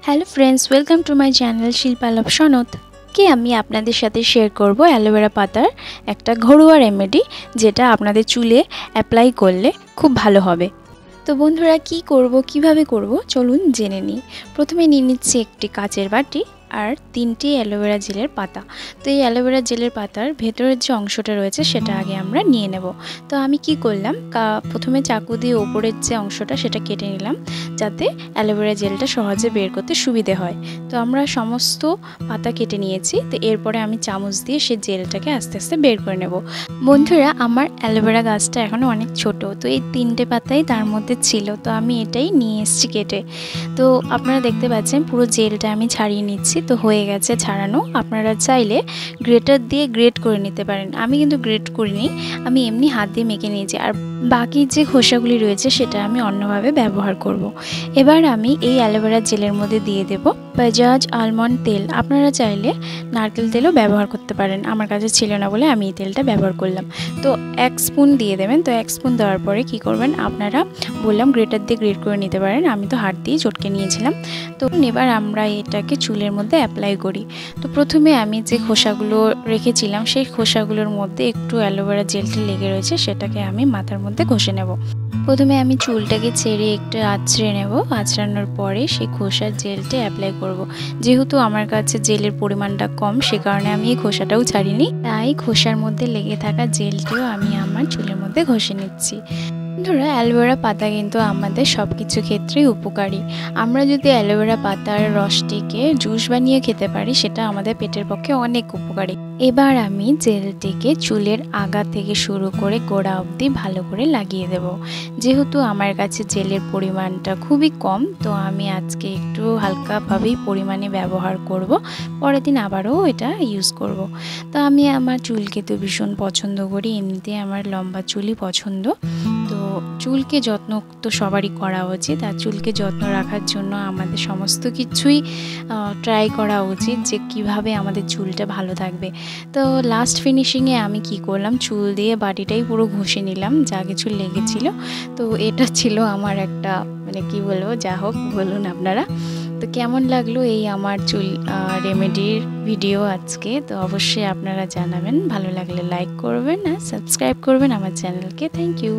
Hello friends, welcome to my channel শিল্পালভ সনদ। আমি আপনাদের সাথে শেয়ার করব অ্যালোভেরা পাতার একটা ঘরোয়া রেমেডি, যেটা আপনাদের চুলে অ্যাপ্লাই করলে খুব ভালো হবে। তো বন্ধুরা, কিভাবে করব চলুন জেনে নিই। প্রথমে নিয়ে নিচ্ছি একটি কাচের বাটি আর 3টি অ্যালোভেরা জেলের পাতা। তো এই অ্যালোভেরা জেলের পাতার ভেতরের যে অংশটা রয়েছে সেটা আগে আমরা নিয়ে নেব। তো আমি কি করলাম, প্রথমে চাকু দিয়ে ওপরের যে অংশটা সেটা কেটে নিলাম, যাতে অ্যালোভেরা জেলটা সহজে বের করতে সুবিধে হয়। তো আমরা সমস্ত পাতা কেটে নিয়েছি। তো এরপরে আমি চামচ দিয়ে সেই জেলটাকে আস্তে আস্তে বের করে নেব। বন্ধুরা, আমার অ্যালোভেরা গাছটা এখনও অনেক ছোট, তো এই 3টে পাতাই তার মধ্যে ছিল, তো আমি এটাই নিয়ে এসেছি কেটে। তো আপনারা দেখতে পাচ্ছেন পুরো জেলটা আমি ছাড়িয়ে নিচ্ছি। তো হয়ে গেছে ছাড়ানো। আপনারা চাইলে গ্রেটার দিয়ে গ্রেট করে নিতে পারেন, আমি কিন্তু গ্রেট করিনি, আমি এমনি হাত দিয়ে মেখে নিয়েছি। আর বাকি যে খোসাগুলি রয়েছে সেটা আমি অন্যভাবে ব্যবহার করব। এবার আমি এই অ্যালোভেরা জেলের মধ্যে দিয়ে দেব বাজাজ আলমন্ড তেল। আপনারা চাইলে নারকেল তেলও ব্যবহার করতে পারেন, আমার কাছে ছিল না বলে আমি এই তেলটা ব্যবহার করলাম। তো 1 স্পুন দিয়ে দেবেন। তো 1 স্পুন দেওয়ার পরে কি করবেন, আপনারা বললাম গ্রেটার দিয়ে গ্রেট করে নিতে পারেন, আমি তো হাত দিয়ে চটকে নিয়েছিলাম। তো এবার আমরা এটাকে চুলের মধ্যে অ্যাপ্লাই করি। তো প্রথমে আমি যে খোসাগুলো রেখেছিলাম সেই খোসাগুলোর মধ্যে একটু অ্যালোভেরা জেলটি লেগে রয়েছে, সেটাকে আমি মাথার মধ্যে ঘষে নেব। প্রথমে আমি চুলটাকে ছেড়ে একটু আঁচড়ে নেব। আঁচড়ানোর পরে সেই খোসার জেলটা অ্যাপ্লাই করব। যেহেতু আমার কাছে জেলের পরিমাণটা কম, সে কারণে আমি এই খোসাটাও ছাড়িনি, তাই খোসার মধ্যে লেগে থাকা জেলটিও আমি আমার চুলের মধ্যে ঘষে নিচ্ছি। বন্ধুরা, অ্যালোভেরা পাতা কিন্তু আমাদের সব কিছু ক্ষেত্রেই উপকারী। আমরা যদি অ্যালোভেরা পাতার রসটিকে জুস বানিয়ে খেতে পারি, সেটা আমাদের পেটের পক্ষে অনেক উপকারী। এবার আমি জেলটিকে চুলের আগা থেকে শুরু করে গোড়া অবধি ভালো করে লাগিয়ে দেব। যেহেতু আমার কাছে জেলের পরিমাণটা খুবই কম, তো আমি আজকে একটু হালকাভাবেই পরিমাণে ব্যবহার করব, পরের দিন আবারও এটা ইউজ করব। তো আমি আমার চুলকে তো ভীষণ পছন্দ করি, এমনিতে আমার লম্বা চুলই পছন্দ। তো চুলকে যত্ন তো সবারই করা উচিত, আর চুলকে যত্ন রাখার জন্য আমাদের সমস্ত কিছুই ট্রাই করা উচিত, যে কিভাবে আমাদের চুলটা ভালো থাকবে। তো লাস্ট ফিনিশিংয়ে আমি কি করলাম, চুল দিয়ে বাটিটাই পুরো ঘষে নিলাম যা কিছু লেগেছিল। তো এটা ছিল আমার একটা কি বলবো, যা হোক বলুন আপনারা। তো কেমন লাগলো এই আমার চুল রেমেডির ভিডিও আজকে, তো অবশ্যই আপনারা জানাবেন। ভালো লাগলে লাইক করবেন আর সাবস্ক্রাইব করবেন আমার চ্যানেলকে। Thank you.